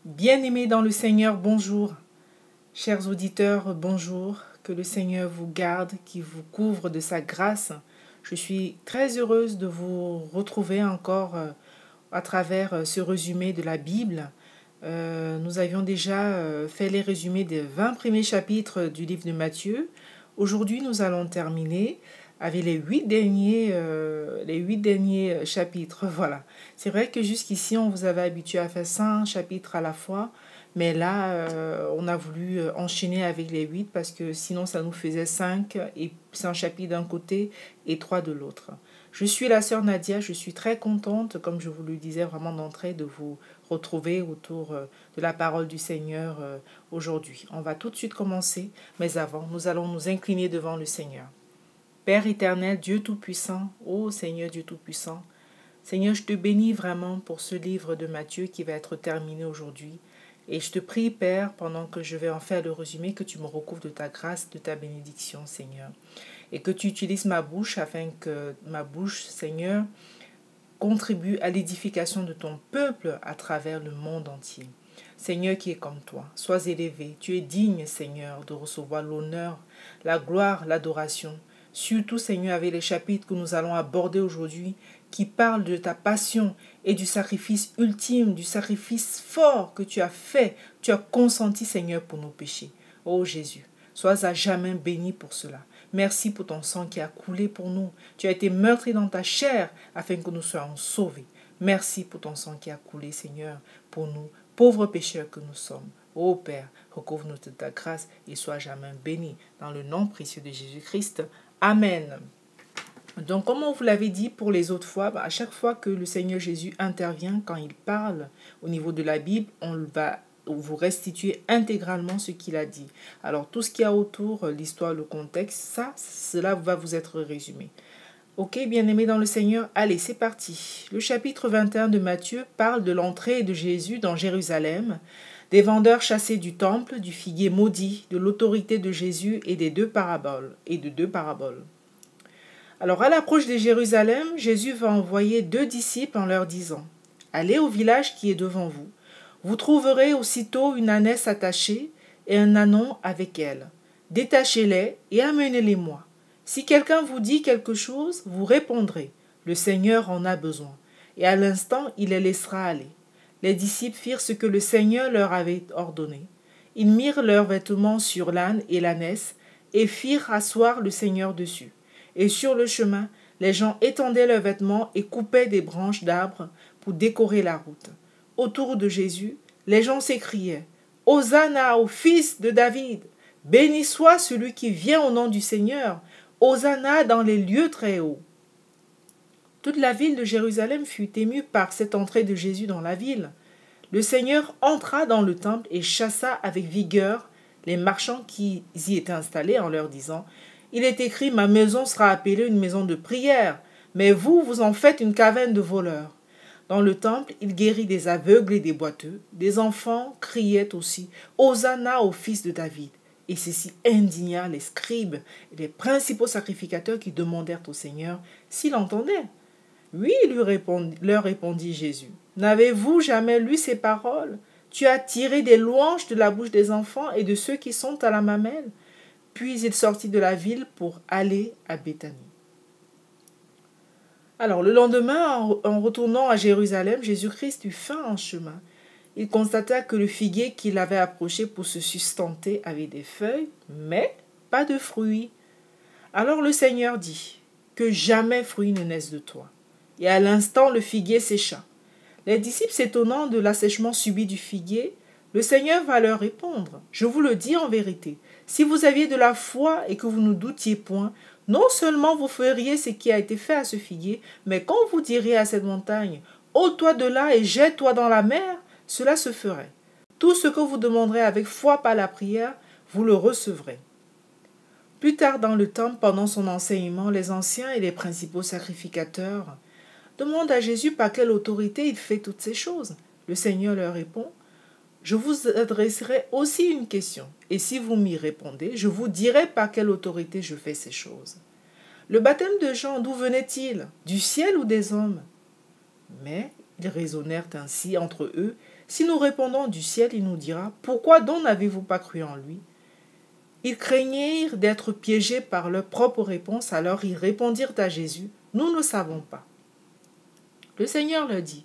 Bien-aimés dans le Seigneur, bonjour. Chers auditeurs, bonjour. Que le Seigneur vous garde, qu'il vous couvre de sa grâce. Je suis très heureuse de vous retrouver encore à travers ce résumé de la Bible. Nous avions déjà fait les résumés des 20 premiers chapitres du livre de Matthieu. Aujourd'hui, nous allons terminer avec les 8 derniers chapitres. Voilà. C'est vrai que jusqu'ici, on vous avait habitué à faire 5 chapitres à la fois. Mais là, on a voulu enchaîner avec les 8 parce que sinon, ça nous faisait 5 chapitres d'un côté et 3 de l'autre. Je suis la sœur Nadia, je suis très contente, comme je vous le disais vraiment d'entrée, de vous retrouver autour de la parole du Seigneur aujourd'hui. On va tout de suite commencer, mais avant, nous allons nous incliner devant le Seigneur. Père éternel, Dieu Tout-Puissant, ô Seigneur Dieu Tout-Puissant, Seigneur, je te bénis vraiment pour ce livre de Matthieu qui va être terminé aujourd'hui. Et je te prie, Père, pendant que je vais en faire le résumé, que tu me recouvres de ta grâce, de ta bénédiction, Seigneur. Et que tu utilises ma bouche afin que ma bouche, Seigneur, contribue à l'édification de ton peuple à travers le monde entier. Seigneur qui est comme toi, sois élevé. Tu es digne, Seigneur, de recevoir l'honneur, la gloire, l'adoration. Surtout, Seigneur, avec les chapitres que nous allons aborder aujourd'hui, qui parlent de ta passion et du sacrifice ultime, du sacrifice fort que tu as fait, tu as consenti, Seigneur, pour nos péchés. Ô Jésus, sois à jamais béni pour cela. Merci pour ton sang qui a coulé pour nous. Tu as été meurtri dans ta chair afin que nous soyons sauvés. Merci pour ton sang qui a coulé, Seigneur, pour nous, pauvres pécheurs que nous sommes. Ô Père, recouvre-nous de ta grâce et sois jamais béni. Dans le nom précieux de Jésus-Christ. Amen. Donc, comme on vous l'avait dit pour les autres fois, à chaque fois que le Seigneur Jésus intervient, quand il parle au niveau de la Bible, on va vous restituer intégralement ce qu'il a dit. Alors, tout ce qu'il y a autour, l'histoire, le contexte, cela va vous être résumé. Ok, bien-aimés dans le Seigneur, allez, c'est parti. Le chapitre 21 de Matthieu parle de l'entrée de Jésus dans Jérusalem, des vendeurs chassés du temple, du figuier maudit, de l'autorité de Jésus et de deux paraboles. Alors, à l'approche de Jérusalem, Jésus va envoyer 2 disciples en leur disant « Allez au village qui est devant vous. Vous trouverez aussitôt une ânesse attachée et un ânon avec elle. Détachez-les et amenez-les-moi. Si quelqu'un vous dit quelque chose, vous répondrez « Le Seigneur en a besoin. » Et à l'instant, il les laissera aller. Les disciples firent ce que le Seigneur leur avait ordonné. Ils mirent leurs vêtements sur l'âne et l'ânesse et firent asseoir le Seigneur dessus. Et sur le chemin, les gens étendaient leurs vêtements et coupaient des branches d'arbres pour décorer la route. Autour de Jésus, les gens s'écriaient « Hosanna au fils de David! Béni soit celui qui vient au nom du Seigneur! Hosanna dans les lieux très hauts! » Toute la ville de Jérusalem fut émue par cette entrée de Jésus dans la ville. Le Seigneur entra dans le temple et chassa avec vigueur les marchands qui y étaient installés en leur disant « Il est écrit, ma maison sera appelée une maison de prière, mais vous, vous en faites une caverne de voleurs. » Dans le temple, il guérit des aveugles et des boiteux. Des enfants criaient aussi, Hosanna au fils de David. Et ceci indigna les scribes et les principaux sacrificateurs qui demandèrent au Seigneur s'il entendait. Oui, leur répondit Jésus. N'avez-vous jamais lu ces paroles? Tu as tiré des louanges de la bouche des enfants et de ceux qui sont à la mamelle. Puis il sortit de la ville pour aller à Béthanie. Alors, le lendemain, en retournant à Jérusalem, Jésus-Christ eut faim en chemin. Il constata que le figuier qu'il avait approché pour se sustenter avait des feuilles, mais pas de fruits. Alors le Seigneur dit, « Que jamais fruit ne naisse de toi. » Et à l'instant, le figuier sécha. Les disciples s'étonnant de l'assèchement subit du figuier, le Seigneur va leur répondre, « Je vous le dis en vérité, si vous aviez de la foi et que vous ne doutiez point, non seulement vous feriez ce qui a été fait à ce figuier, mais quand vous diriez à cette montagne, « Ôte-toi de là et jette-toi dans la mer », cela se ferait. Tout ce que vous demanderez avec foi par la prière, vous le recevrez. Plus tard dans le temple, pendant son enseignement, les anciens et les principaux sacrificateurs demandent à Jésus par quelle autorité il fait toutes ces choses. Le Seigneur leur répond, « Je vous adresserai aussi une question, et si vous m'y répondez, je vous dirai par quelle autorité je fais ces choses. Le baptême de Jean, d'où venait-il? Du ciel ou des hommes ?» Mais ils raisonnèrent ainsi entre eux, Si nous répondons du ciel, il nous dira, pourquoi donc n'avez-vous pas cru en lui? Ils craignirent d'être piégés par leur propre réponse, alors ils répondirent à Jésus, nous ne savons pas. Le Seigneur leur dit,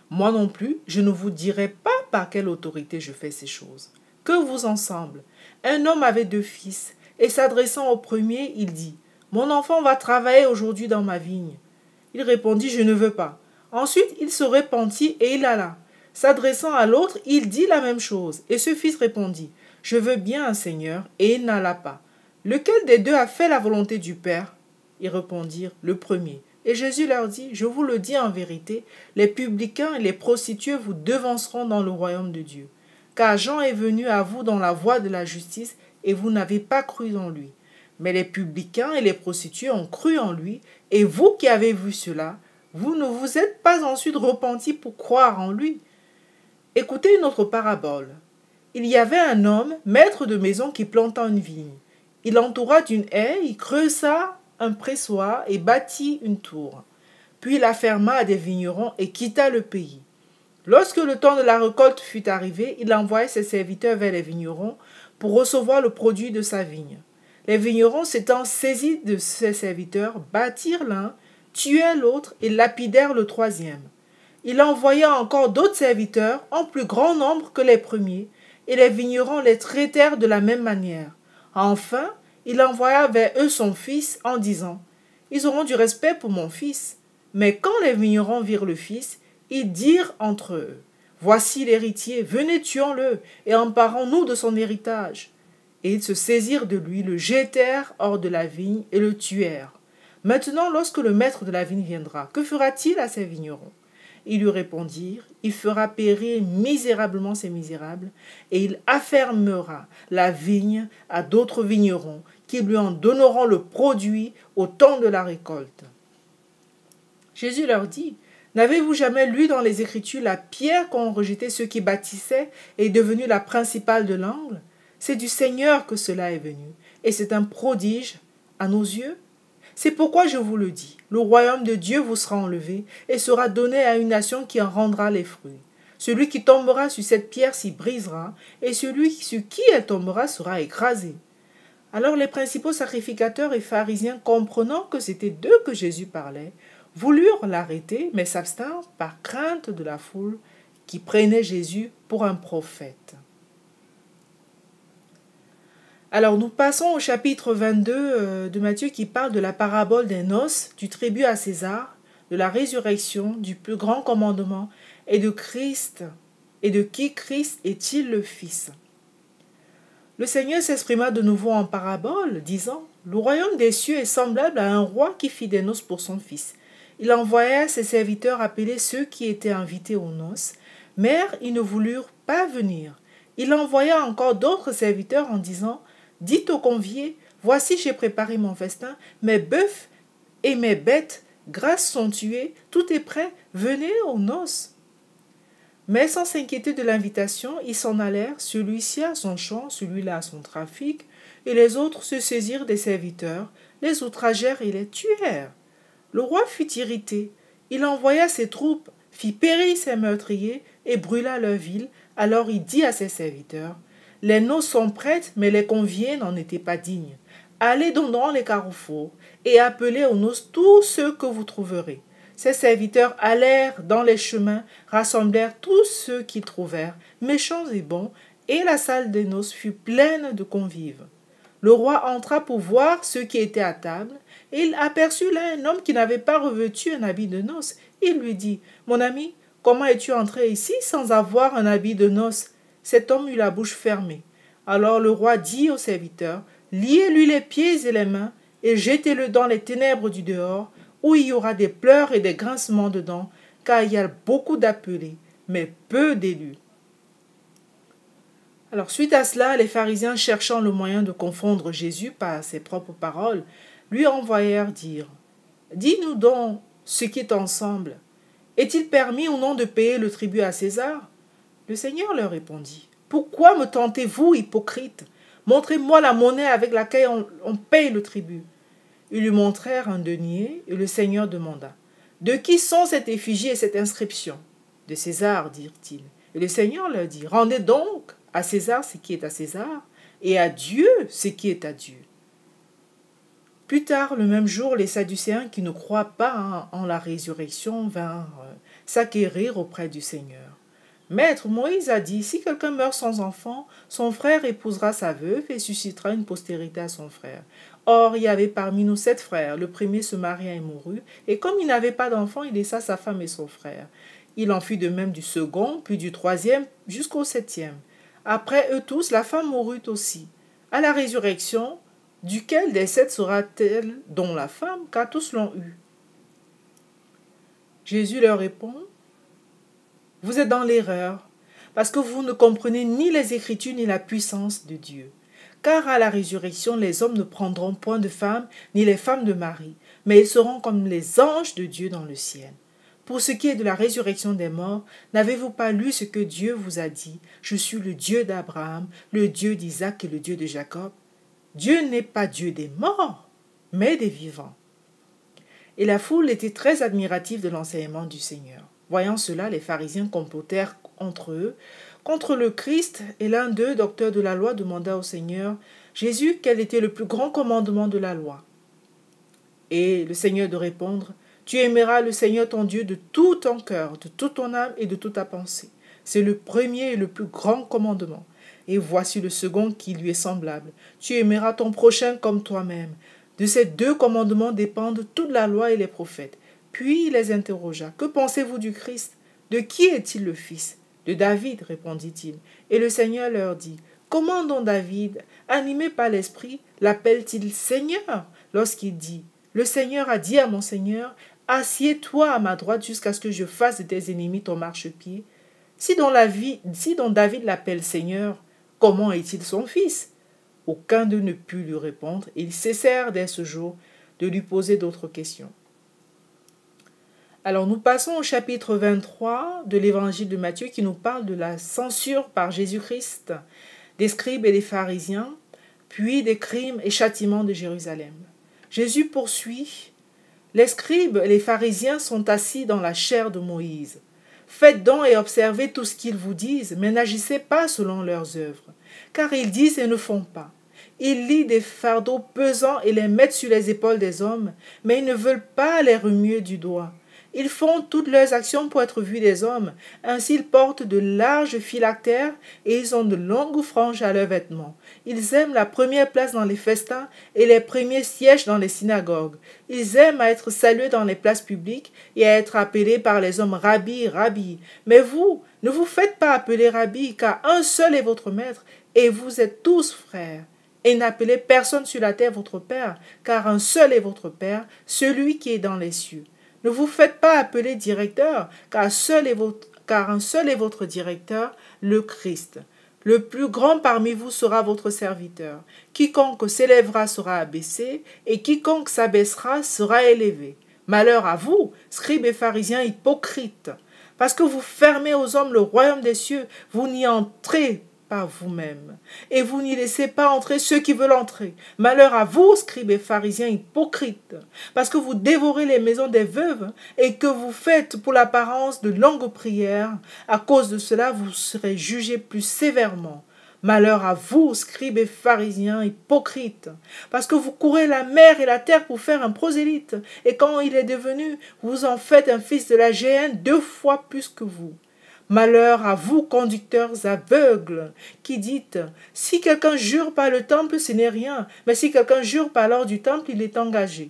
moi non plus, je ne vous dirai pas par quelle autorité je fais ces choses. Que vous en semble? Un homme avait 2 fils, et s'adressant au premier, il dit, mon enfant va travailler aujourd'hui dans ma vigne. Il répondit, je ne veux pas. Ensuite, il se repentit et il alla. S'adressant à l'autre, il dit la même chose, et ce fils répondit, je veux bien, Seigneur, et il n'alla pas. Lequel des 2 a fait la volonté du Père? Ils répondirent, le premier. Et Jésus leur dit, je vous le dis en vérité, les publicains et les prostituées vous devanceront dans le royaume de Dieu. Car Jean est venu à vous dans la voie de la justice, et vous n'avez pas cru en lui. Mais les publicains et les prostituées ont cru en lui, et vous qui avez vu cela, vous ne vous êtes pas ensuite repentis pour croire en lui. Écoutez une autre parabole. Il y avait un homme, maître de maison, qui planta une vigne. Il l'entoura d'une haie, il creusa un pressoir et bâtit une tour. Puis il la ferma à des vignerons et quitta le pays. Lorsque le temps de la récolte fut arrivé, il envoya ses serviteurs vers les vignerons pour recevoir le produit de sa vigne. Les vignerons s'étant saisis de ses serviteurs, battirent l'un, tuèrent l'autre et lapidèrent le troisième. Il envoya encore d'autres serviteurs, en plus grand nombre que les premiers, et les vignerons les traitèrent de la même manière. Enfin, il envoya vers eux son fils en disant, « Ils auront du respect pour mon fils. » Mais quand les vignerons virent le fils, ils dirent entre eux, « Voici l'héritier, venez tuons-le, et emparons-nous de son héritage. » Et ils se saisirent de lui, le jetèrent hors de la vigne et le tuèrent. Maintenant, lorsque le maître de la vigne viendra, que fera-t-il à ces vignerons? Ils lui répondirent, il fera périr misérablement ces misérables, et il affermera la vigne à d'autres vignerons, qui lui en donneront le produit au temps de la récolte. Jésus leur dit, n'avez-vous jamais lu dans les Écritures la pierre qu'ont rejetée ceux qui bâtissaient et est devenue la principale de l'angle? C'est du Seigneur que cela est venu, et c'est un prodige à nos yeux. C'est pourquoi je vous le dis, le royaume de Dieu vous sera enlevé et sera donné à une nation qui en rendra les fruits. Celui qui tombera sur cette pierre s'y brisera, et celui sur qui elle tombera sera écrasé. Alors les principaux sacrificateurs et pharisiens, comprenant que c'était d'eux que Jésus parlait, voulurent l'arrêter, mais s'abstinrent par crainte de la foule qui prenait Jésus pour un prophète. Alors nous passons au chapitre 22 de Matthieu qui parle de la parabole des noces, du tribut à César, de la résurrection, du plus grand commandement et de Christ, et de qui Christ est-il le Fils. Le Seigneur s'exprima de nouveau en parabole, disant, « Le royaume des cieux est semblable à un roi qui fit des noces pour son fils. Il envoya ses serviteurs appeler ceux qui étaient invités aux noces, mais ils ne voulurent pas venir. Il envoya encore d'autres serviteurs en disant, « Dites aux conviés, voici j'ai préparé mon festin, mes bœufs et mes bêtes grasses sont tués, tout est prêt, venez aux noces. » Mais sans s'inquiéter de l'invitation, ils s'en allèrent, celui-ci à son champ, celui-là à son trafic, et les autres se saisirent des serviteurs, les outragèrent et les tuèrent. Le roi fut irrité, il envoya ses troupes, fit périr ses meurtriers et brûla leur ville. Alors il dit à ses serviteurs, « Les noces sont prêtes, mais les conviés n'en étaient pas dignes. Allez donc dans les carrefours et appelez aux noces tous ceux que vous trouverez. » Ses serviteurs allèrent dans les chemins, rassemblèrent tous ceux qu'ils trouvèrent, méchants et bons, et la salle des noces fut pleine de convives. Le roi entra pour voir ceux qui étaient à table, et il aperçut là un homme qui n'avait pas revêtu un habit de noces. Il lui dit, « Mon ami, comment es-tu entré ici sans avoir un habit de noces ?» Cet homme eut la bouche fermée. Alors le roi dit aux serviteurs, « Liez-lui les pieds et les mains, et jetez-le dans les ténèbres du dehors, où il y aura des pleurs et des grincements de dents, car il y a beaucoup d'appelés, mais peu d'élus. » Alors, suite à cela, les pharisiens, cherchant le moyen de confondre Jésus par ses propres paroles, lui envoyèrent dire, « Dis-nous donc ce qui est ensemble. Est-il permis ou non de payer le tribut à César ?» Le Seigneur leur répondit, « Pourquoi me tentez-vous, hypocrite? Montrez-moi la monnaie avec laquelle on paye le tribut. » Ils lui montrèrent un denier, et le Seigneur demanda, « De qui sont cette effigie et cette inscription ?» « De César, dirent-ils. » Et le Seigneur leur dit, rendez donc à César ce qui est à César, et à Dieu ce qui est à Dieu. Plus tard, le même jour, les Sadducéens qui ne croient pas en la résurrection vinrent s'acquérir auprès du Seigneur. Maître, Moïse a dit, si quelqu'un meurt sans enfant, son frère épousera sa veuve et suscitera une postérité à son frère. Or, il y avait parmi nous 7 frères. Le premier se maria et mourut, et comme il n'avait pas d'enfant, il laissa sa femme et son frère. Il en fut de même du second, puis du troisième, jusqu'au 7e. Après eux tous, la femme mourut aussi. À la résurrection, duquel des 7 sera-t-elle, dont la femme, car tous l'ont eue? Jésus leur répond, vous êtes dans l'erreur, parce que vous ne comprenez ni les Écritures ni la puissance de Dieu. Car à la résurrection, les hommes ne prendront point de femmes, ni les femmes de mari, mais ils seront comme les anges de Dieu dans le ciel. Pour ce qui est de la résurrection des morts, n'avez-vous pas lu ce que Dieu vous a dit? Je suis le Dieu d'Abraham, le Dieu d'Isaac et le Dieu de Jacob. Dieu n'est pas Dieu des morts, mais des vivants. Et la foule était très admirative de l'enseignement du Seigneur. Voyant cela, les pharisiens complotèrent entre eux contre le Christ, et l'un d'eux, docteur de la loi, demanda au Seigneur, Jésus, quel était le plus grand commandement de la loi? Et le Seigneur de répondre, tu aimeras le Seigneur ton Dieu de tout ton cœur, de toute ton âme et de toute ta pensée. C'est le premier et le plus grand commandement. Et voici le second qui lui est semblable. Tu aimeras ton prochain comme toi-même. De ces 2 commandements dépendent toute la loi et les prophètes. Puis il les interrogea. Que pensez-vous du Christ? De qui est-il le fils? De David, répondit-il. Et le Seigneur leur dit, comment donc David, animé par l'Esprit, l'appelle-t-il Seigneur lorsqu'il dit, le Seigneur a dit à mon Seigneur, assieds-toi à ma droite jusqu'à ce que je fasse de tes ennemis ton marchepied. Si donc David l'appelle Seigneur, comment est-il son fils? Aucun d'eux ne put lui répondre, et ils cessèrent dès ce jour de lui poser d'autres questions. Alors nous passons au chapitre 23 de l'évangile de Matthieu qui nous parle de la censure par Jésus-Christ des scribes et des pharisiens, puis des crimes et châtiments de Jérusalem. Jésus poursuit, les scribes et les pharisiens sont assis dans la chair de Moïse. Faites donc et observez tout ce qu'ils vous disent, mais n'agissez pas selon leurs œuvres, car ils disent et ne font pas. Ils lient des fardeaux pesants et les mettent sur les épaules des hommes, mais ils ne veulent pas les remuer du doigt. Ils font toutes leurs actions pour être vus des hommes. Ainsi, ils portent de larges phylactères et ils ont de longues franges à leurs vêtements. Ils aiment la première place dans les festins et les premiers sièges dans les synagogues. Ils aiment à être salués dans les places publiques et à être appelés par les hommes Rabbi, Rabbi. Mais vous, ne vous faites pas appeler Rabbi, car un seul est votre maître et vous êtes tous frères. Et n'appelez personne sur la terre votre Père, car un seul est votre Père, celui qui est dans les cieux. Ne vous faites pas appeler directeur, car un seul est votre directeur, le Christ. Le plus grand parmi vous sera votre serviteur. Quiconque s'élèvera sera abaissé, et quiconque s'abaissera sera élevé. Malheur à vous, scribes et pharisiens hypocrites, parce que vous fermez aux hommes le royaume des cieux, vous n'y entrez pas vous-même, et vous n'y laissez pas entrer ceux qui veulent entrer. Malheur à vous, scribes et pharisiens hypocrites, parce que vous dévorez les maisons des veuves et que vous faites pour l'apparence de longues prières. À cause de cela, vous serez jugés plus sévèrement. Malheur à vous, scribes et pharisiens hypocrites, parce que vous courez la mer et la terre pour faire un prosélyte, et quand il est devenu, vous en faites un fils de la géhenne 2 fois plus que vous. Malheur à vous, conducteurs aveugles, qui dites, si quelqu'un jure par le temple, ce n'est rien, mais si quelqu'un jure par l'or du temple, il est engagé.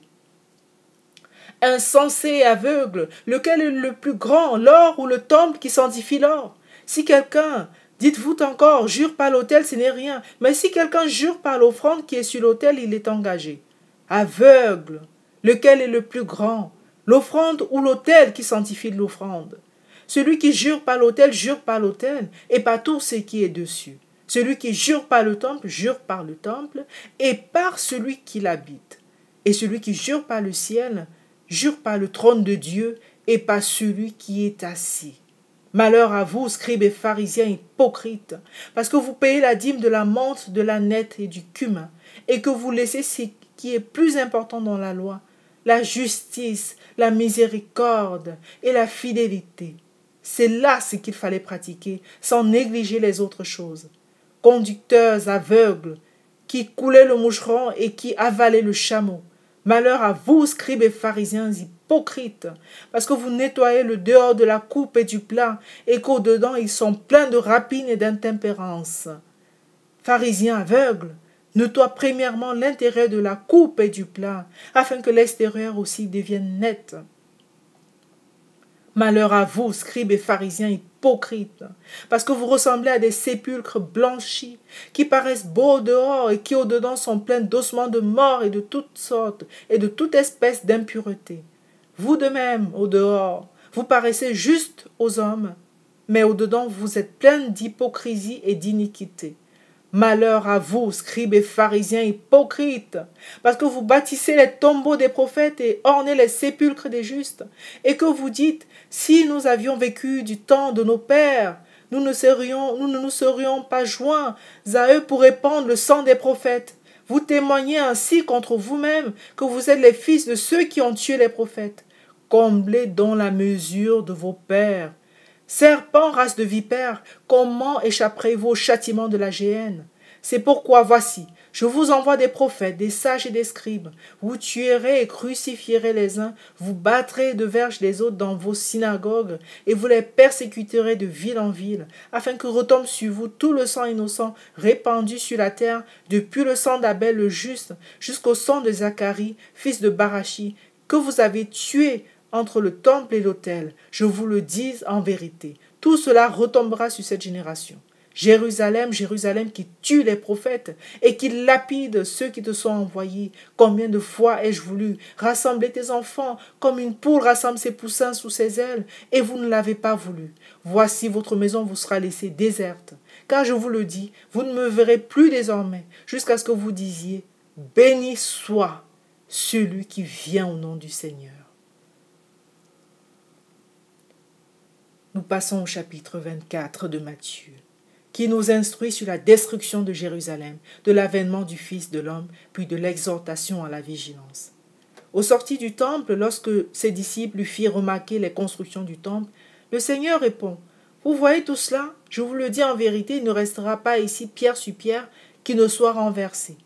Insensé et aveugle, lequel est le plus grand, l'or ou le temple qui sanctifie l'or? Si quelqu'un, dites-vous encore, jure par l'autel, ce n'est rien, mais si quelqu'un jure par l'offrande qui est sur l'autel, il est engagé. Aveugle, lequel est le plus grand, l'offrande ou l'autel qui sanctifie l'offrande? Celui qui jure par l'autel et par tout ce qui est dessus. Celui qui jure par le temple et par celui qui l'habite. Et celui qui jure par le ciel, jure par le trône de Dieu et par celui qui est assis. Malheur à vous, scribes et pharisiens hypocrites, parce que vous payez la dîme de la menthe, de la nette et du cumin, et que vous laissez ce qui est plus important dans la loi, la justice, la miséricorde et la fidélité. C'est là ce qu'il fallait pratiquer, sans négliger les autres choses. Conducteurs aveugles, qui coulaient le moucheron et qui avalaient le chameau. Malheur à vous, scribes et pharisiens hypocrites, parce que vous nettoyez le dehors de la coupe et du plat, et qu'au-dedans ils sont pleins de rapines et d'intempérance. Pharisiens aveugles, nettoie premièrement l'intérieur de la coupe et du plat, afin que l'extérieur aussi devienne net. Malheur à vous, scribes et pharisiens hypocrites, parce que vous ressemblez à des sépulcres blanchis, qui paraissent beaux au dehors et qui au-dedans sont pleins d'ossements de mort et de toutes sortes et de toute espèce d'impureté. Vous de même, au dehors, vous paraissez juste aux hommes, mais au-dedans vous êtes pleins d'hypocrisie et d'iniquité. Malheur à vous, scribes et pharisiens hypocrites, parce que vous bâtissez les tombeaux des prophètes et ornez les sépulcres des justes, et que vous dites, si nous avions vécu du temps de nos pères, nous ne nous serions pas joints à eux pour répandre le sang des prophètes. Vous témoignez ainsi contre vous-même que vous êtes les fils de ceux qui ont tué les prophètes. Comblez donc la mesure de vos pères. Serpents, race de vipères, comment échapperez-vous au châtiment de la géhenne? C'est pourquoi, voici, je vous envoie des prophètes, des sages et des scribes. Vous tuerez et crucifierez les uns, vous battrez de verges les autres dans vos synagogues, et vous les persécuterez de ville en ville, afin que retombe sur vous tout le sang innocent répandu sur la terre, depuis le sang d'Abel le juste, jusqu'au sang de Zacharie, fils de Barachi, que vous avez tué entre le temple et l'autel. Je vous le dis en vérité, tout cela retombera sur cette génération. Jérusalem, Jérusalem, qui tue les prophètes et qui lapide ceux qui te sont envoyés. Combien de fois ai-je voulu rassembler tes enfants comme une poule rassemble ses poussins sous ses ailes, et vous ne l'avez pas voulu. Voici votre maison vous sera laissée déserte. Car je vous le dis, vous ne me verrez plus désormais, jusqu'à ce que vous disiez, béni soit celui qui vient au nom du Seigneur. Nous passons au chapitre 24 de Matthieu, qui nous instruit sur la destruction de Jérusalem, de l'avènement du Fils de l'homme, puis de l'exhortation à la vigilance. Au sortir du temple, lorsque ses disciples lui firent remarquer les constructions du temple, le Seigneur répond, « Vous voyez tout cela? Je vous le dis en vérité, il ne restera pas ici pierre sur pierre qui ne soit renversée. »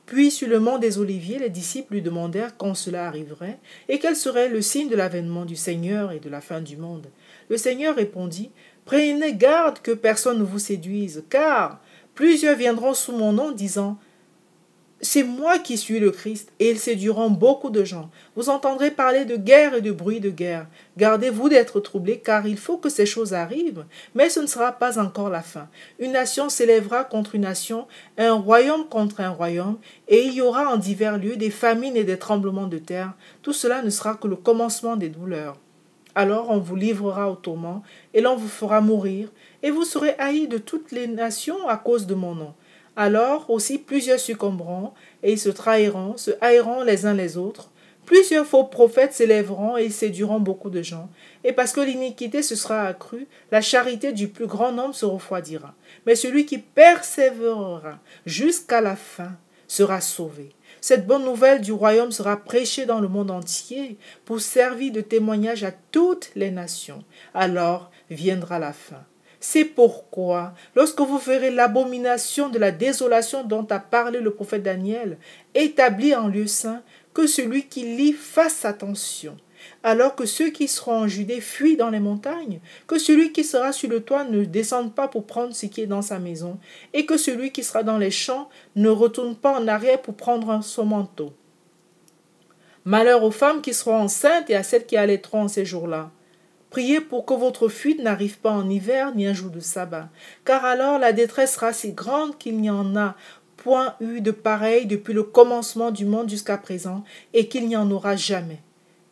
Puis sur le mont des Oliviers, les disciples lui demandèrent quand cela arriverait et quel serait le signe de l'avènement du Seigneur et de la fin du monde. Le Seigneur répondit, « Prenez garde que personne ne vous séduise, car plusieurs viendront sous mon nom disant, c'est moi qui suis le Christ, et ils séduiront beaucoup de gens. Vous entendrez parler de guerre et de bruit de guerre. Gardez-vous d'être troublés, car il faut que ces choses arrivent, mais ce ne sera pas encore la fin. Une nation s'élèvera contre une nation, un royaume contre un royaume, et il y aura en divers lieux des famines et des tremblements de terre. Tout cela ne sera que le commencement des douleurs. Alors on vous livrera au tourment, et l'on vous fera mourir, et vous serez haïs de toutes les nations à cause de mon nom. Alors aussi plusieurs succomberont, et ils se trahiront, se haïront les uns les autres. Plusieurs faux prophètes s'élèveront et ils séduiront beaucoup de gens. Et parce que l'iniquité se sera accrue, la charité du plus grand nombre se refroidira. Mais celui qui persévérera jusqu'à la fin sera sauvé. Cette bonne nouvelle du royaume sera prêchée dans le monde entier pour servir de témoignage à toutes les nations. Alors viendra la fin. C'est pourquoi, lorsque vous verrez l'abomination de la désolation dont a parlé le prophète Daniel, établie en lieu saint, que celui qui lit fasse attention. Alors que ceux qui seront en Judée fuient dans les montagnes, que celui qui sera sur le toit ne descende pas pour prendre ce qui est dans sa maison, et que celui qui sera dans les champs ne retourne pas en arrière pour prendre son manteau. Malheur aux femmes qui seront enceintes et à celles qui allaiteront en ces jours-là. Priez pour que votre fuite n'arrive pas en hiver ni un jour de sabbat, car alors la détresse sera si grande qu'il n'y en a point eu de pareil depuis le commencement du monde jusqu'à présent, et qu'il n'y en aura jamais.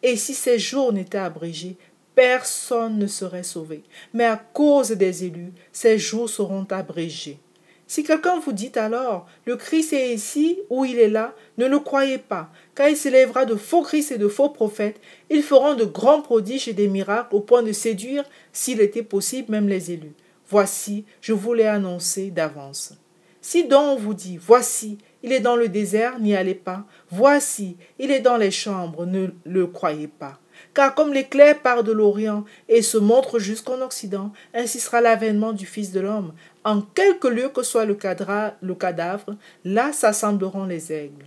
Et si ces jours n'étaient abrégés, personne ne serait sauvé. Mais à cause des élus, ces jours seront abrégés. Si quelqu'un vous dit alors, le Christ est ici ou il est là, ne le croyez pas, car il s'élèvera de faux Christ et de faux prophètes. Ils feront de grands prodiges et des miracles au point de séduire, s'il était possible, même les élus. Voici, je vous l'ai annoncé d'avance. Si donc on vous dit, voici, il est dans le désert, n'y allez pas. Voici, il est dans les chambres, ne le croyez pas. Car comme l'éclair part de l'Orient et se montre jusqu'en Occident, ainsi sera l'avènement du Fils de l'homme. En quelque lieu que soit le cadavre, là s'assembleront les aigles.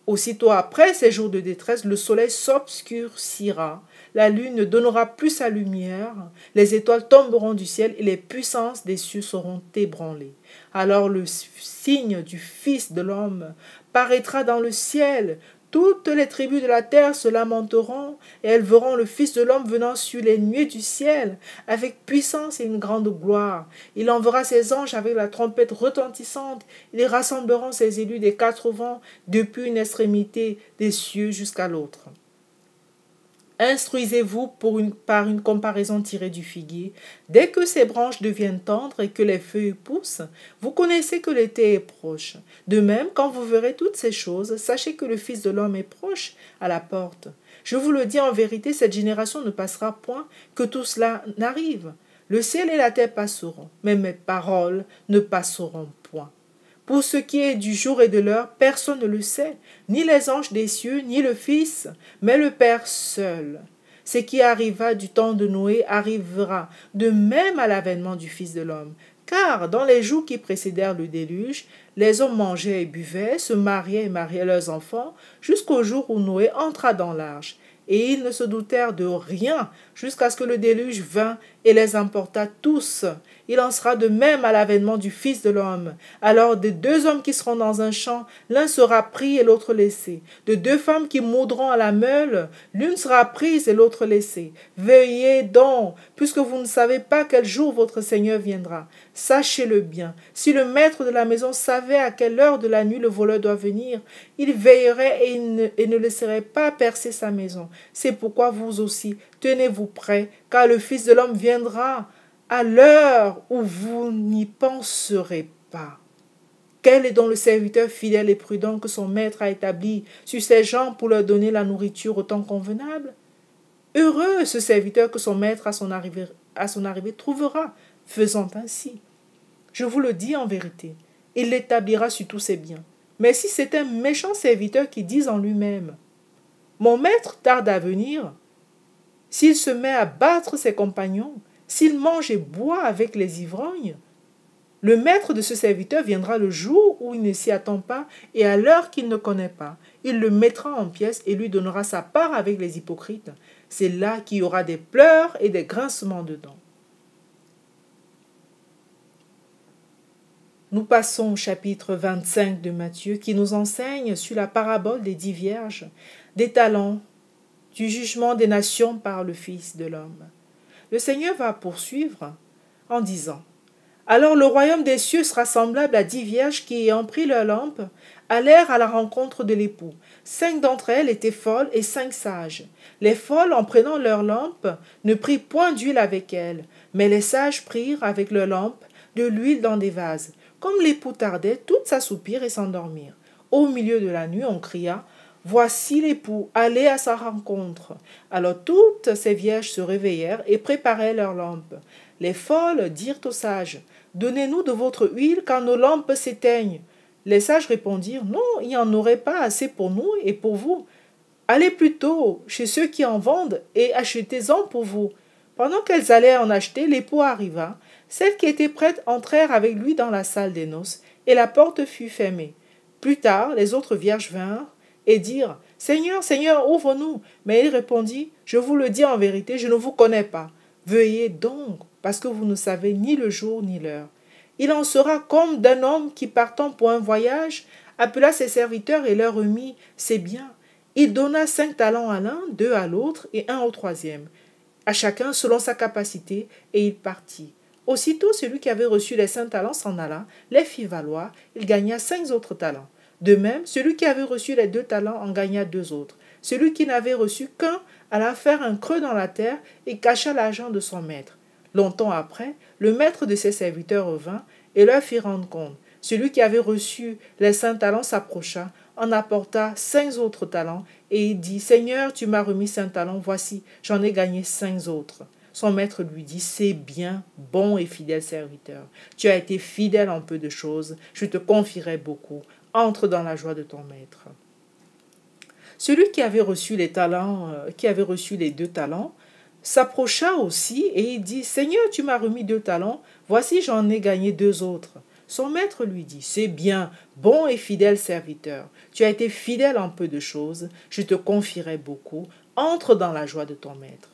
Aussitôt après ces jours de détresse, le soleil s'obscurcira, la lune ne donnera plus sa lumière, les étoiles tomberont du ciel et les puissances des cieux seront ébranlées. Alors le signe du Fils de l'homme paraîtra dans le ciel. Toutes les tribus de la terre se lamenteront et elles verront le Fils de l'homme venant sur les nuées du ciel avec puissance et une grande gloire. Il enverra ses anges avec la trompette retentissante. Ils rassembleront ses élus des quatre vents depuis une extrémité des cieux jusqu'à l'autre. Instruisez-vous par une comparaison tirée du figuier. Dès que ses branches deviennent tendres et que les feuilles poussent, vous connaissez que l'été est proche. De même, quand vous verrez toutes ces choses, sachez que le Fils de l'homme est proche à la porte. Je vous le dis en vérité, cette génération ne passera point que tout cela n'arrive. Le ciel et la terre passeront, mais mes paroles ne passeront point. Pour ce qui est du jour et de l'heure, personne ne le sait, ni les anges des cieux, ni le Fils, mais le Père seul. Ce qui arriva du temps de Noé arrivera de même à l'avènement du Fils de l'homme. Car dans les jours qui précédèrent le déluge, les hommes mangeaient et buvaient, se mariaient et mariaient leurs enfants, jusqu'au jour où Noé entra dans l'arche. Et ils ne se doutèrent de rien jusqu'à ce que le déluge vint et les emporta tous. Il en sera de même à l'avènement du Fils de l'homme. Alors de deux hommes qui seront dans un champ, l'un sera pris et l'autre laissé. De deux femmes qui moudront à la meule, l'une sera prise et l'autre laissée. Veillez donc, puisque vous ne savez pas quel jour votre Seigneur viendra. Sachez-le bien, si le maître de la maison savait à quelle heure de la nuit le voleur doit venir, il veillerait et ne laisserait pas percer sa maison. C'est pourquoi vous aussi, tenez-vous prêts, car le Fils de l'homme viendra à l'heure où vous n'y penserez pas. Quel est donc le serviteur fidèle et prudent que son maître a établi sur ses gens pour leur donner la nourriture au temps convenable? Heureux ce serviteur que son maître à son arrivée trouvera, faisant ainsi. Je vous le dis en vérité, il l'établira sur tous ses biens. Mais si c'est un méchant serviteur qui dit en lui-même « Mon maître tarde à venir », s'il se met à battre ses compagnons, s'il mange et boit avec les ivrognes, le maître de ce serviteur viendra le jour où il ne s'y attend pas et à l'heure qu'il ne connaît pas. Il le mettra en pièces et lui donnera sa part avec les hypocrites. C'est là qu'il y aura des pleurs et des grincements de dents. Nous passons au chapitre 25 de Matthieu qui nous enseigne sur la parabole des 10 vierges, des talents, du jugement des nations par le Fils de l'homme. Le Seigneur va poursuivre en disant « Alors le royaume des cieux sera semblable à 10 vierges qui, ayant pris leur lampe, allèrent à la rencontre de l'époux. 5 d'entre elles étaient folles et 5 sages. Les folles, en prenant leur lampe, ne prirent point d'huile avec elles, mais les sages prirent avec leur lampe de l'huile dans des vases. Comme l'époux tardait, toutes s'assoupirent et s'endormirent. Au milieu de la nuit, on cria « Voici l'époux, allez à sa rencontre !» Alors toutes ces vierges se réveillèrent et préparèrent leurs lampes. Les folles dirent aux sages « Donnez-nous de votre huile, car nos lampes s'éteignent. » Les sages répondirent « Non, il n'y en aurait pas assez pour nous et pour vous. Allez plutôt chez ceux qui en vendent et achetez-en pour vous. » Pendant qu'elles allaient en acheter, l'époux arriva. Celles qui étaient prêtes entrèrent avec lui dans la salle des noces, et la porte fut fermée. Plus tard, les autres vierges vinrent et dirent « Seigneur, Seigneur, ouvre-nous !» Mais il répondit « Je vous le dis en vérité, je ne vous connais pas. Veuillez donc, parce que vous ne savez ni le jour ni l'heure. » Il en sera comme d'un homme qui, partant pour un voyage, appela ses serviteurs et leur remit ses biens. Il donna 5 talents à l'un, 2 à l'autre et 1 au troisième, à chacun selon sa capacité, et il partit. Aussitôt, celui qui avait reçu les 5 talents s'en alla, les fit valoir, il gagna 5 autres talents. De même, celui qui avait reçu les 2 talents en gagna 2 autres. Celui qui n'avait reçu qu'un alla faire un creux dans la terre et cacha l'argent de son maître. Longtemps après, le maître de ses serviteurs revint et leur fit rendre compte. Celui qui avait reçu les 5 talents s'approcha, en apporta 5 autres talents, et il dit « Seigneur, tu m'as remis 5 talents, voici, j'en ai gagné 5 autres. » Son maître lui dit « C'est bien, bon et fidèle serviteur. Tu as été fidèle en peu de choses, je te confierai beaucoup. Entre dans la joie de ton maître. » Celui qui avait reçu les talents, qui avait reçu les 2 talents, s'approcha aussi et il dit, Seigneur, tu m'as remis 2 talents, voici j'en ai gagné 2 autres. Son maître lui dit, c'est bien, bon et fidèle serviteur, tu as été fidèle en peu de choses, je te confierai beaucoup, entre dans la joie de ton maître.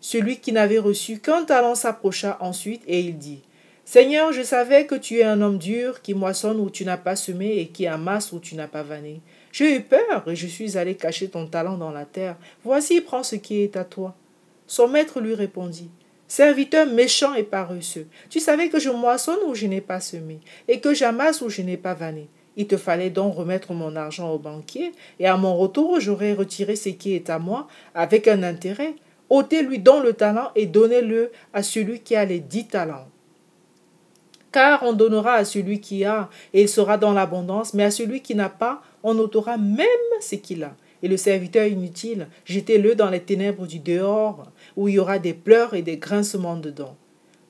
Celui qui n'avait reçu qu'1 talent s'approcha ensuite et il dit, Seigneur, je savais que tu es un homme dur qui moissonne où tu n'as pas semé et qui amasse où tu n'as pas vanné. J'ai eu peur et je suis allé cacher ton talent dans la terre. Voici, prends ce qui est à toi. Son maître lui répondit, Serviteur méchant et paresseux, tu savais que je moissonne où je n'ai pas semé et que j'amasse où je n'ai pas vanné. Il te fallait donc remettre mon argent au banquier et à mon retour j'aurais retiré ce qui est à moi avec un intérêt. Ôtez-lui donc le talent et donnez-le à celui qui a les 10 talents. Car on donnera à celui qui a, et il sera dans l'abondance, mais à celui qui n'a pas, on ôtera même ce qu'il a. Et le serviteur inutile, jetez-le dans les ténèbres du dehors, où il y aura des pleurs et des grincements de dents.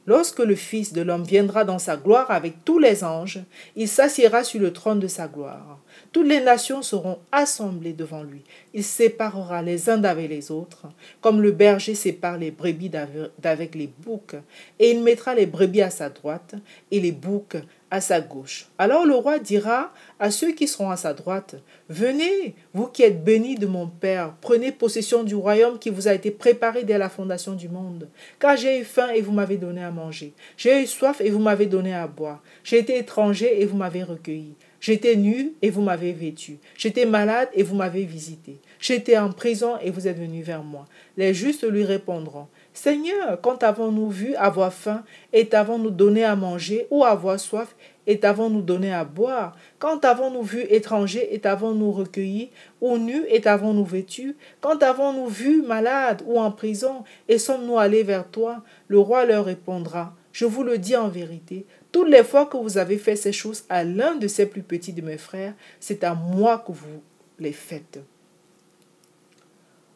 Lorsque le Fils de l'homme viendra dans sa gloire avec tous les anges, il s'assiera sur le trône de sa gloire. Toutes les nations seront assemblées devant lui. Il séparera les uns d'avec les autres, comme le berger sépare les brebis d'avec les boucs, et il mettra les brebis à sa droite et les boucs à sa gauche. Alors le roi dira à ceux qui seront à sa droite, « Venez, vous qui êtes bénis de mon Père, prenez possession du royaume qui vous a été préparé dès la fondation du monde. Car j'ai eu faim et vous m'avez donné à manger. J'ai eu soif et vous m'avez donné à boire. J'ai été étranger et vous m'avez recueilli. J'étais nu et vous m'avez vêtu. J'étais malade et vous m'avez visité. J'étais en prison et vous êtes venus vers moi. » Les justes lui répondront, « Seigneur, quand avons-nous vu avoir faim et t'avons-nous donné à manger, ou avoir soif et t'avons-nous donné à boire? Quand avons-nous vu étranger et t'avons-nous recueilli, ou nu et t'avons-nous vêtu? Quand avons-nous vu malade ou en prison et sommes-nous allés vers toi? » Le roi leur répondra, « Je vous le dis en vérité, toutes les fois que vous avez fait ces choses à l'un de ces plus petits de mes frères, c'est à moi que vous les faites. »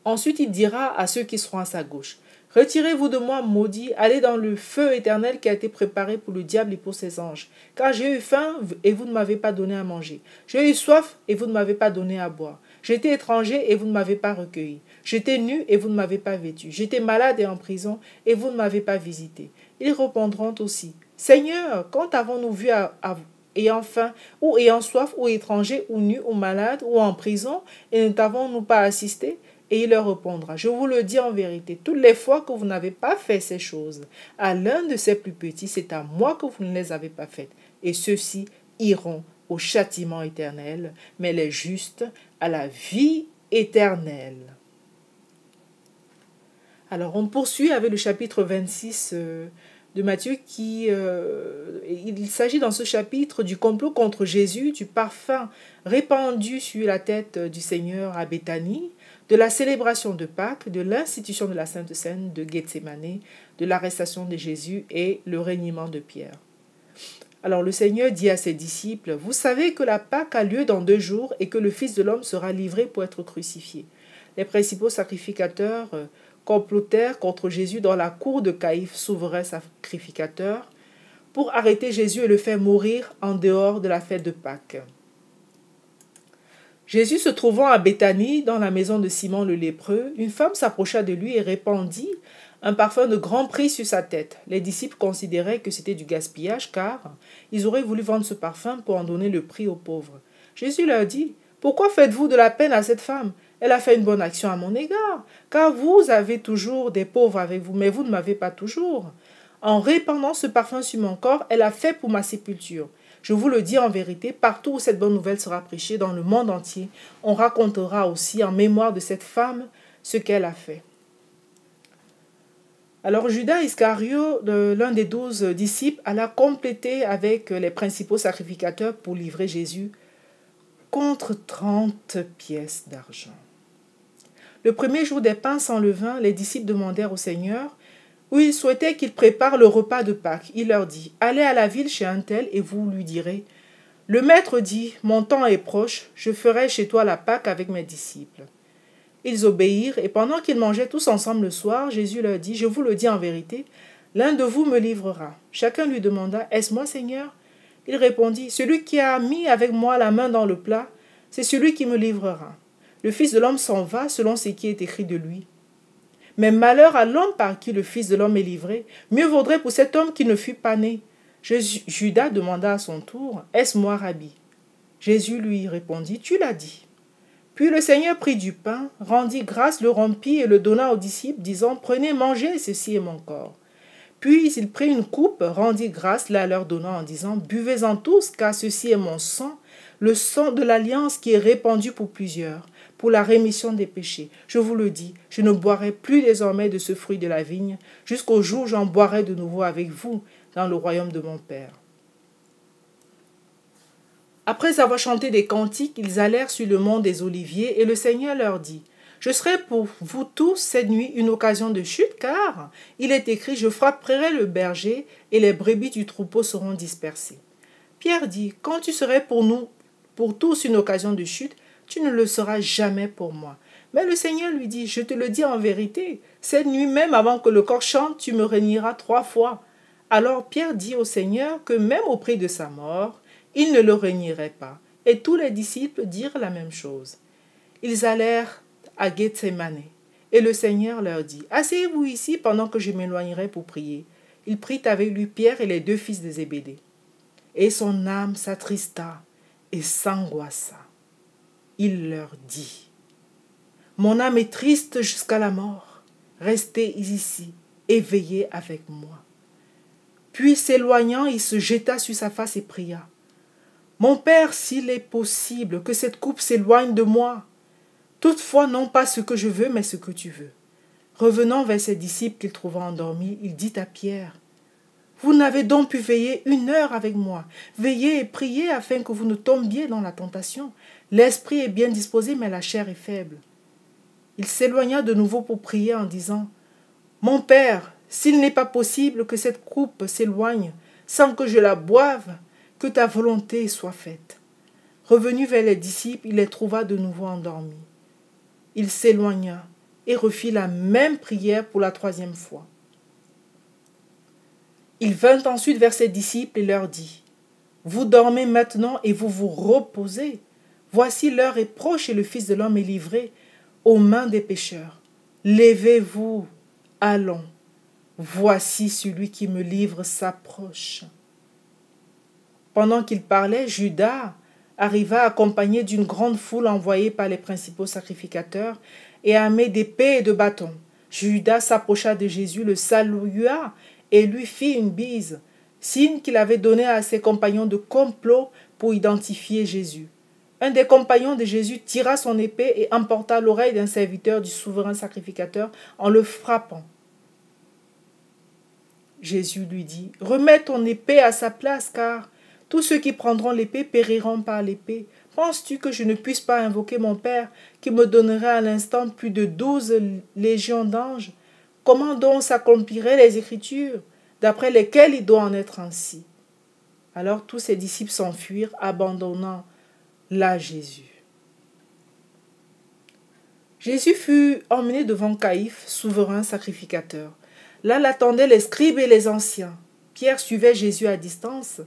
Ensuite il dira à ceux qui seront à sa gauche, « Retirez-vous de moi, maudits, allez dans le feu éternel qui a été préparé pour le diable et pour ses anges. Car j'ai eu faim et vous ne m'avez pas donné à manger. J'ai eu soif et vous ne m'avez pas donné à boire. J'étais étranger et vous ne m'avez pas recueilli. J'étais nu et vous ne m'avez pas vêtu. J'étais malade et en prison et vous ne m'avez pas visité. » Ils répondront aussi, « Seigneur, quand avons-nous vu ayant faim, ou ayant soif, ou étranger, ou nu, ou malade, ou en prison, et ne t'avons-nous pas assisté ?» Et il leur répondra, « Je vous le dis en vérité, toutes les fois que vous n'avez pas fait ces choses à l'un de ces plus petits, c'est à moi que vous ne les avez pas faites. Et ceux-ci iront au châtiment éternel, mais les justes à la vie éternelle. » Alors on poursuit avec le chapitre 26 de Matthieu il s'agit dans ce chapitre du complot contre Jésus, du parfum répandu sur la tête du Seigneur à Béthanie, de la célébration de Pâques, de l'institution de la Sainte Seine, de Gethsémanée, de l'arrestation de Jésus et le reniement de Pierre. Alors le Seigneur dit à ses disciples, « Vous savez que la Pâque a lieu dans 2 jours et que le Fils de l'homme sera livré pour être crucifié. » Les principaux sacrificateurs complotèrent contre Jésus dans la cour de Caïphe, souverain sacrificateur, pour arrêter Jésus et le faire mourir en dehors de la fête de Pâques. Jésus se trouvant à Béthanie, dans la maison de Simon le lépreux, une femme s'approcha de lui et répandit un parfum de grand prix sur sa tête. Les disciples considéraient que c'était du gaspillage, car ils auraient voulu vendre ce parfum pour en donner le prix aux pauvres. Jésus leur dit, « Pourquoi faites-vous de la peine à cette femme? Elle a fait une bonne action à mon égard, car vous avez toujours des pauvres avec vous, mais vous ne m'avez pas toujours. En répandant ce parfum sur mon corps, elle a fait pour ma sépulture. Je vous le dis en vérité, partout où cette bonne nouvelle sera prêchée dans le monde entier, on racontera aussi en mémoire de cette femme ce qu'elle a fait. » Alors Judas Iscario, l'un des 12 disciples, alla compléter avec les principaux sacrificateurs pour livrer Jésus contre 30 pièces d'argent. Le premier jour des pains sans levain, les disciples demandèrent au Seigneur où ils souhaitaient qu'il prépare le repas de Pâques. Il leur dit, « Allez à la ville chez un tel et vous lui direz, « Le maître dit, mon temps est proche, je ferai chez toi la Pâque avec mes disciples. » Ils obéirent et pendant qu'ils mangeaient tous ensemble le soir, Jésus leur dit, « Je vous le dis en vérité, l'un de vous me livrera. » Chacun lui demanda, « Est-ce moi, Seigneur ?» Il répondit, « Celui qui a mis avec moi la main dans le plat, c'est celui qui me livrera. » le Fils de l'homme s'en va selon ce qui est écrit de lui. Mais malheur à l'homme par qui le Fils de l'homme est livré. Mieux vaudrait pour cet homme qui ne fût pas né. Judas demanda à son tour, « Est-ce moi, Rabbi ?» Jésus lui répondit, « Tu l'as dit. » Puis le Seigneur prit du pain, rendit grâce, le rompit et le donna aux disciples, disant, « Prenez, mangez, ceci est mon corps. » Puis il prit une coupe, rendit grâce, la leur donnant en disant, « Buvez-en tous, car ceci est mon sang, le sang de l'alliance qui est répandu pour plusieurs, pour la rémission des péchés. Je vous le dis, je ne boirai plus désormais de ce fruit de la vigne, jusqu'au jour où j'en boirai de nouveau avec vous dans le royaume de mon Père. » Après avoir chanté des cantiques, ils allèrent sur le mont des Oliviers, et le Seigneur leur dit, « Je serai pour vous tous cette nuit une occasion de chute, car il est écrit, je frapperai le berger, et les brebis du troupeau seront dispersées. » Pierre dit, « Quand tu serais pour tous une occasion de chute, tu ne le seras jamais pour moi. » Mais le Seigneur lui dit, « Je te le dis en vérité, cette nuit même avant que le coq chante, tu me renieras 3 fois. » Alors Pierre dit au Seigneur que même au prix de sa mort, il ne le renierait pas. Et tous les disciples dirent la même chose. Ils allèrent à Gethsémane, et le Seigneur leur dit, « Asseyez-vous ici pendant que je m'éloignerai pour prier. » Il prit avec lui Pierre et les 2 fils de Zébédée. Et son âme s'attrista et s'angoissa. Il leur dit, « Mon âme est triste jusqu'à la mort. Restez ici et veillez avec moi. » Puis s'éloignant, il se jeta sur sa face et pria, « Mon Père, s'il est possible, que cette coupe s'éloigne de moi. Toutefois, non pas ce que je veux, mais ce que tu veux. » Revenant vers ses disciples qu'il trouva endormis, il dit à Pierre, « Vous n'avez donc pu veiller 1 heure avec moi. Veillez et priez afin que vous ne tombiez dans la tentation. L'esprit est bien disposé, mais la chair est faible. » Il s'éloigna de nouveau pour prier en disant, « Mon Père, s'il n'est pas possible que cette coupe s'éloigne sans que je la boive, que ta volonté soit faite. » Revenu vers les disciples, il les trouva de nouveau endormis. Il s'éloigna et refit la même prière pour la 3e fois. Il vint ensuite vers ses disciples et leur dit, « Vous dormez maintenant et vous vous reposez. Voici l'heure est proche et le Fils de l'homme est livré aux mains des pécheurs. Levez-vous, allons. Voici celui qui me livre s'approche. » Pendant qu'il parlait, Judas arriva accompagné d'une grande foule envoyée par les principaux sacrificateurs et armé d'épées et de bâtons. Judas s'approcha de Jésus, le salua et lui fit une bise, signe qu'il avait donné à ses compagnons de complot pour identifier Jésus. Un des compagnons de Jésus tira son épée et emporta l'oreille d'un serviteur du souverain sacrificateur en le frappant. Jésus lui dit, « Remets ton épée à sa place, car tous ceux qui prendront l'épée périront par l'épée. Penses-tu que je ne puisse pas invoquer mon Père, qui me donnerait à l'instant plus de 12 légions d'anges? Comment donc s'accompliraient les Écritures, d'après lesquelles il doit en être ainsi? » Alors tous ses disciples s'enfuirent, abandonnant là Jésus. Jésus fut emmené devant Caïphe, souverain sacrificateur. Là l'attendaient les scribes et les anciens. Pierre suivait Jésus à distance.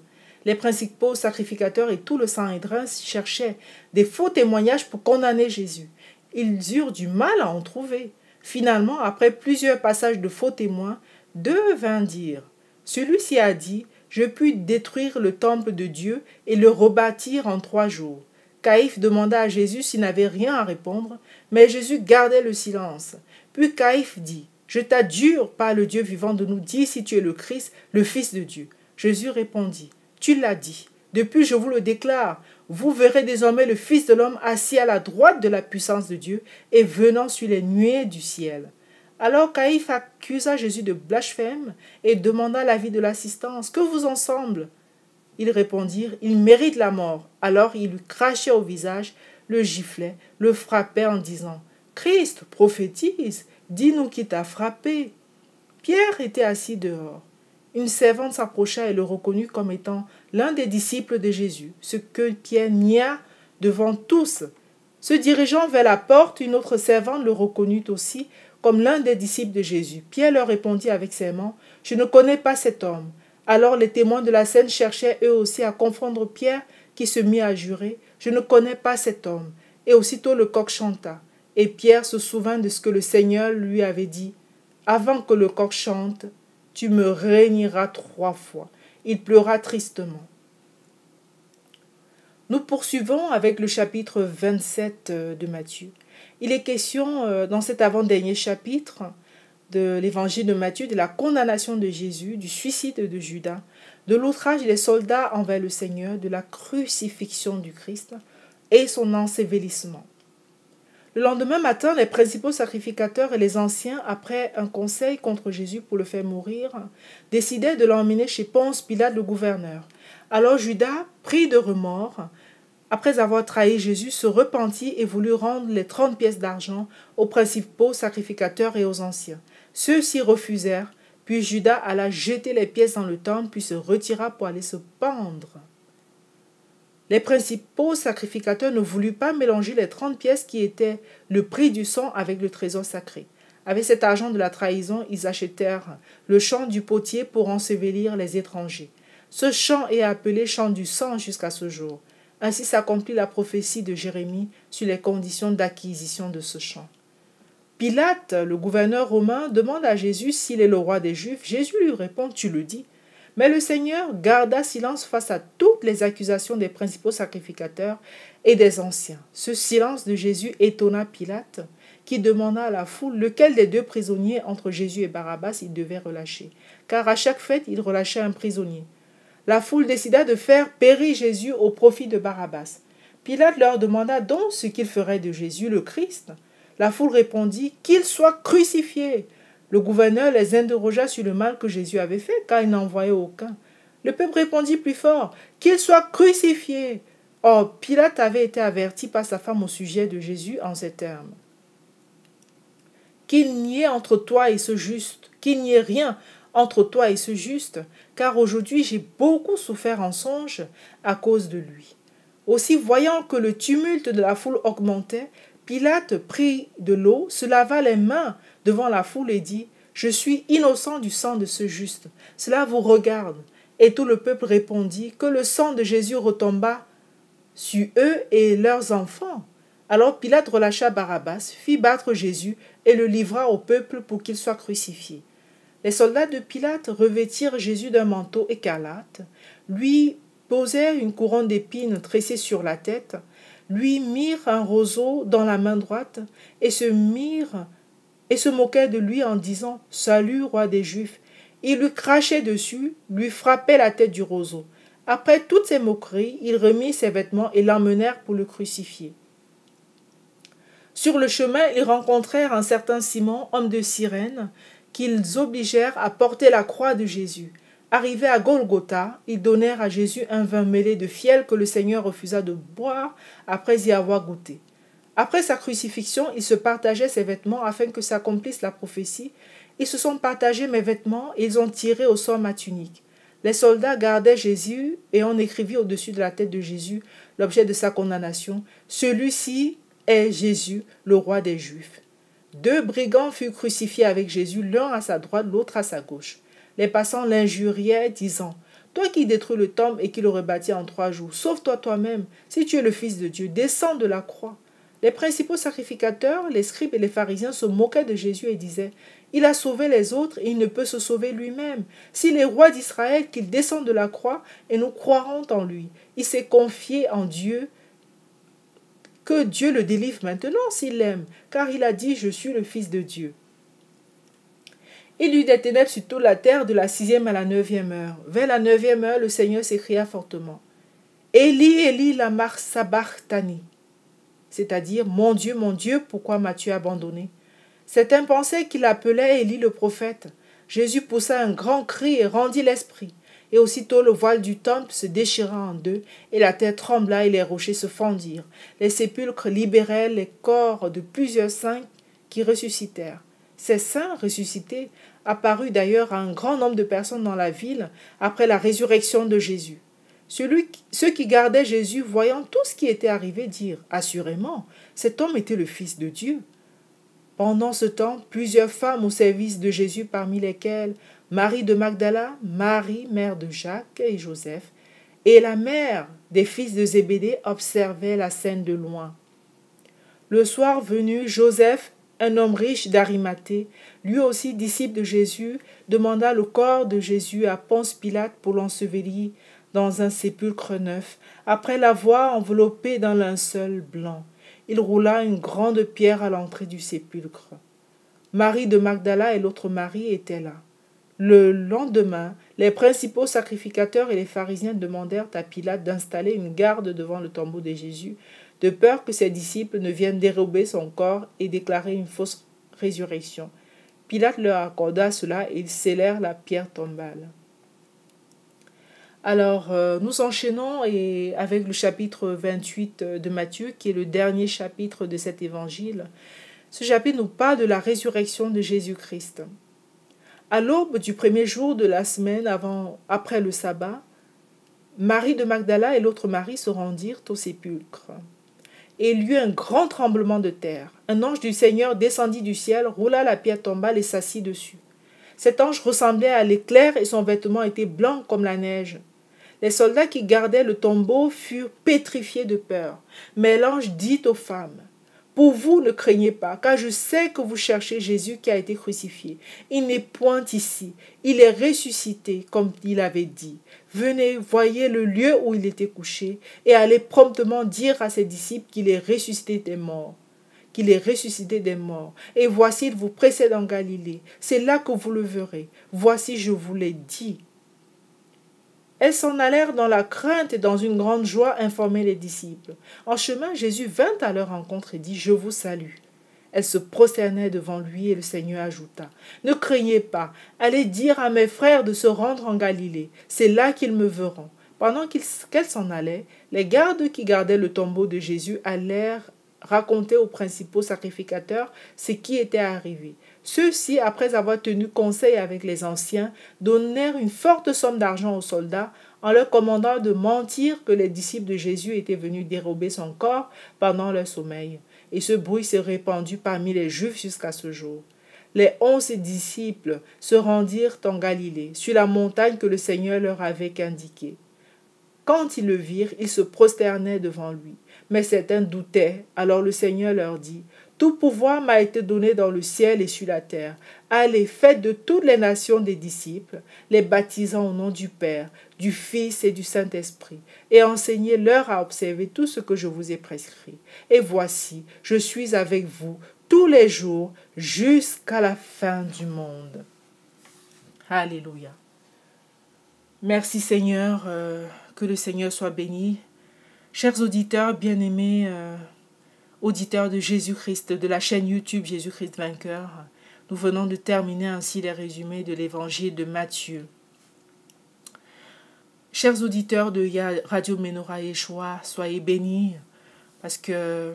Les principaux sacrificateurs et tout le Sanhédrin cherchaient des faux témoignages pour condamner Jésus. Ils eurent du mal à en trouver. Finalement, après plusieurs passages de faux témoins, 2 vinrent dire, « Celui-ci a dit, je puis détruire le temple de Dieu et le rebâtir en 3 jours. » Caïphe demanda à Jésus s'il n'avait rien à répondre, mais Jésus gardait le silence. Puis Caïphe dit, « Je t'adjure par le Dieu vivant de nous dire si tu es le Christ, le Fils de Dieu. » Jésus répondit, « Tu l'as dit. Depuis, je vous le déclare, vous verrez désormais le Fils de l'homme assis à la droite de la puissance de Dieu et venant sur les nuées du ciel. » Alors Caïphe accusa Jésus de blasphème et demanda l'avis de l'assistance. « Que vous en semble ?» Ils répondirent, « Il mérite la mort. » Alors il lui crachait au visage, le giflait, le frappait en disant, « Christ, prophétise, dis-nous qui t'a frappé. » Pierre était assis dehors. Une servante s'approcha et le reconnut comme étant l'un des disciples de Jésus, ce que Pierre nia devant tous. Se dirigeant vers la porte, une autre servante le reconnut aussi comme l'un des disciples de Jésus. Pierre leur répondit avec serment, « Je ne connais pas cet homme. » Alors les témoins de la scène cherchaient eux aussi à confondre Pierre, qui se mit à jurer, « Je ne connais pas cet homme. » Et aussitôt le coq chanta. Et Pierre se souvint de ce que le Seigneur lui avait dit. Avant que le coq chante, tu me rénieras 3 fois. Il pleura tristement. Nous poursuivons avec le chapitre 27 de Matthieu. Il est question dans cet avant-dernier chapitre de l'évangile de Matthieu de la condamnation de Jésus, du suicide de Judas, de l'outrage des soldats envers le Seigneur, de la crucifixion du Christ et son ensevelissement. Le lendemain matin, les principaux sacrificateurs et les anciens, après un conseil contre Jésus pour le faire mourir, décidèrent de l'emmener chez Ponce Pilate le gouverneur. Alors Judas, pris de remords, après avoir trahi Jésus, se repentit et voulut rendre les 30 pièces d'argent aux principaux sacrificateurs et aux anciens. Ceux-ci refusèrent, puis Judas alla jeter les pièces dans le temple, puis se retira pour aller se pendre. Les principaux sacrificateurs ne voulurent pas mélanger les 30 pièces qui étaient le prix du sang avec le trésor sacré. Avec cet argent de la trahison, ils achetèrent le champ du potier pour ensevelir les étrangers. Ce champ est appelé champ du sang jusqu'à ce jour. Ainsi s'accomplit la prophétie de Jérémie sur les conditions d'acquisition de ce champ. Pilate, le gouverneur romain, demande à Jésus s'il est le roi des Juifs. Jésus lui répond « Tu le dis ». Mais le Seigneur garda silence face à toutes les accusations des principaux sacrificateurs et des anciens. Ce silence de Jésus étonna Pilate, qui demanda à la foule lequel des 2 prisonniers entre Jésus et Barabbas il devait relâcher, car à chaque fête il relâchait un prisonnier. La foule décida de faire périr Jésus au profit de Barabbas. Pilate leur demanda donc ce qu'ils feraient de Jésus, le Christ. La foule répondit « Qu'il soit crucifié !» Le gouverneur les interrogea sur le mal que Jésus avait fait, car il n'en voyait aucun. Le peuple répondit plus fort « Qu'il soit crucifié !» Or, Pilate avait été averti par sa femme au sujet de Jésus en ces termes. « Qu'il n'y ait entre toi et ce juste, qu'il n'y ait rien entre toi et ce juste, car aujourd'hui j'ai beaucoup souffert en songe à cause de lui. » Aussi, voyant que le tumulte de la foule augmentait, Pilate prit de l'eau, se lava les mains devant la foule et dit « Je suis innocent du sang de ce juste. Cela vous regarde. » Et tout le peuple répondit que le sang de Jésus retomba sur eux et leurs enfants. Alors Pilate relâcha Barabbas, fit battre Jésus et le livra au peuple pour qu'il soit crucifié. Les soldats de Pilate revêtirent Jésus d'un manteau écarlate, lui posèrent une couronne d'épines tressée sur la tête, lui mirent un roseau dans la main droite et se moquaient de lui en disant « Salut, roi des Juifs !» Ils lui crachaient dessus, lui frappaient la tête du roseau. Après toutes ces moqueries, ils remirent ses vêtements et l'emmenèrent pour le crucifier. Sur le chemin, ils rencontrèrent un certain Simon, homme de Cyrène, qu'ils obligèrent à porter la croix de Jésus. Arrivés à Golgotha, ils donnèrent à Jésus un vin mêlé de fiel que le Seigneur refusa de boire après y avoir goûté. Après sa crucifixion, ils se partageaient ses vêtements afin que s'accomplisse la prophétie. Ils se sont partagés mes vêtements et ils ont tiré au sort ma tunique. Les soldats gardaient Jésus et on écrivit au-dessus de la tête de Jésus l'objet de sa condamnation. Celui-ci est Jésus, le roi des Juifs. 2 brigands furent crucifiés avec Jésus, l'un à sa droite, l'autre à sa gauche. Les passants l'injuriaient, disant « Toi qui détruis le temple et qui le rebâtis en 3 jours, sauve-toi toi-même, si tu es le Fils de Dieu, descends de la croix. » Les principaux sacrificateurs, les scribes et les pharisiens se moquaient de Jésus et disaient « Il a sauvé les autres et il ne peut se sauver lui-même. S'il est roi d'Israël, qu'il descende de la croix et nous croirons en lui. Il s'est confié en Dieu. Que Dieu le délivre maintenant s'il l'aime, car il a dit « Je suis le Fils de Dieu. » Il y eut des ténèbres sur toute la terre de la 6e à la 9e heure. Vers la 9e heure, le Seigneur s'écria fortement. « Élie, Élie, lama sabachthani » c'est-à-dire « Mon Dieu, pourquoi m'as-tu abandonné ?» Certains pensaient qu'il appelait Élie le prophète. Jésus poussa un grand cri et rendit l'esprit. Et aussitôt le voile du temple se déchira en 2, et la terre trembla et les rochers se fendirent. Les sépulcres libérèrent les corps de plusieurs saints qui ressuscitèrent. Ces saints ressuscités apparurent d'ailleurs à un grand nombre de personnes dans la ville après la résurrection de Jésus. Ceux qui gardaient Jésus, voyant tout ce qui était arrivé, dirent « Assurément, cet homme était le Fils de Dieu. » Pendant ce temps, plusieurs femmes au service de Jésus, parmi lesquelles Marie de Magdala, Marie, mère de Jacques et Joseph, et la mère des fils de Zébédée, observaient la scène de loin. Le soir venu, Joseph, un homme riche d'Arimathée, lui aussi disciple de Jésus, demanda le corps de Jésus à Ponce Pilate pour l'ensevelir dans un sépulcre neuf, après l'avoir enveloppé d'un linceul blanc. Il roula une grande pierre à l'entrée du sépulcre. Marie de Magdala et l'autre Marie étaient là. Le lendemain, les principaux sacrificateurs et les pharisiens demandèrent à Pilate d'installer une garde devant le tombeau de Jésus, de peur que ses disciples ne viennent dérober son corps et déclarer une fausse résurrection. Pilate leur accorda cela et ils scellèrent la pierre tombale. Alors, nous enchaînons avec le chapitre 28 de Matthieu, qui est le dernier chapitre de cet évangile. Ce chapitre nous parle de la résurrection de Jésus-Christ. À l'aube du premier jour de la semaine après le sabbat, Marie de Magdala et l'autre Marie se rendirent au sépulcre. Et il y eut un grand tremblement de terre. Un ange du Seigneur descendit du ciel, roula la pierre tombale et s'assit dessus. Cet ange ressemblait à l'éclair et son vêtement était blanc comme la neige. Les soldats qui gardaient le tombeau furent pétrifiés de peur. Mais l'ange dit aux femmes, « Pour vous, ne craignez pas, car je sais que vous cherchez Jésus qui a été crucifié. Il n'est point ici, il est ressuscité, comme il avait dit. Venez, voyez le lieu où il était couché, et allez promptement dire à ses disciples qu'il est ressuscité des morts. Et voici, il vous précède en Galilée. C'est là que vous le verrez. Voici, je vous l'ai dit. » Elles s'en allèrent dans la crainte et dans une grande joie informer les disciples. En chemin, Jésus vint à leur rencontre et dit « Je vous salue ». Elles se prosternaient devant lui et le Seigneur ajouta « Ne craignez pas, allez dire à mes frères de se rendre en Galilée, c'est là qu'ils me verront. » Pendant qu'elles s'en allaient, les gardes qui gardaient le tombeau de Jésus allèrent raconter aux principaux sacrificateurs ce qui était arrivé. Ceux-ci, après avoir tenu conseil avec les anciens, donnèrent une forte somme d'argent aux soldats en leur commandant de mentir que les disciples de Jésus étaient venus dérober son corps pendant leur sommeil. Et ce bruit s'est répandu parmi les Juifs jusqu'à ce jour. Les 11 disciples se rendirent en Galilée, sur la montagne que le Seigneur leur avait indiquée. Quand ils le virent, ils se prosternaient devant lui. Mais certains doutaient. Alors le Seigneur leur dit « Tout pouvoir m'a été donné dans le ciel et sur la terre. Allez, faites de toutes les nations des disciples, les baptisant au nom du Père, du Fils et du Saint-Esprit, et enseignez-leur à observer tout ce que je vous ai prescrit. Et voici, je suis avec vous tous les jours jusqu'à la fin du monde. » Alléluia. Merci Seigneur, que le Seigneur soit béni. Chers auditeurs, bien-aimés, auditeurs de Jésus-Christ, de la chaîne YouTube Jésus-Christ Vainqueur, nous venons de terminer ainsi les résumés de l'évangile de Matthieu. Chers auditeurs de Radio Menorah Yeshua, soyez bénis parce que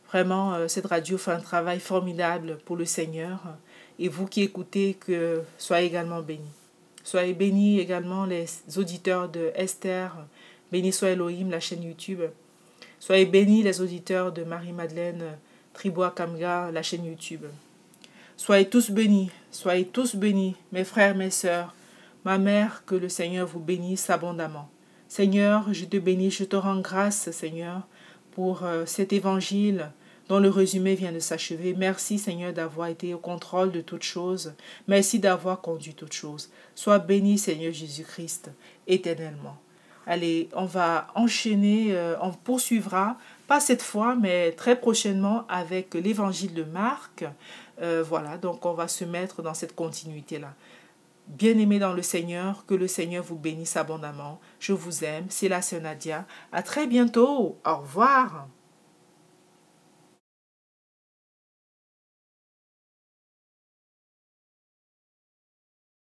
vraiment cette radio fait un travail formidable pour le Seigneur et vous qui écoutez, que soyez également bénis. Soyez bénis également les auditeurs de Esther, béni soit Elohim, la chaîne YouTube. Soyez bénis les auditeurs de Marie-Madeleine, Tribois Kamga, la chaîne YouTube. Soyez tous bénis, mes frères, mes sœurs, ma mère, que le Seigneur vous bénisse abondamment. Seigneur, je te bénis, je te rends grâce, Seigneur, pour cet évangile dont le résumé vient de s'achever. Merci, Seigneur, d'avoir été au contrôle de toutes choses. Merci d'avoir conduit toutes choses. Sois béni, Seigneur Jésus-Christ, éternellement. Allez, on va enchaîner, on poursuivra, pas cette fois, mais très prochainement avec l'évangile de Marc. Voilà, donc on va se mettre dans cette continuité-là. Bien-aimés dans le Seigneur, que le Seigneur vous bénisse abondamment. Je vous aime, c'est la sœur Nadia. À très bientôt. Au revoir.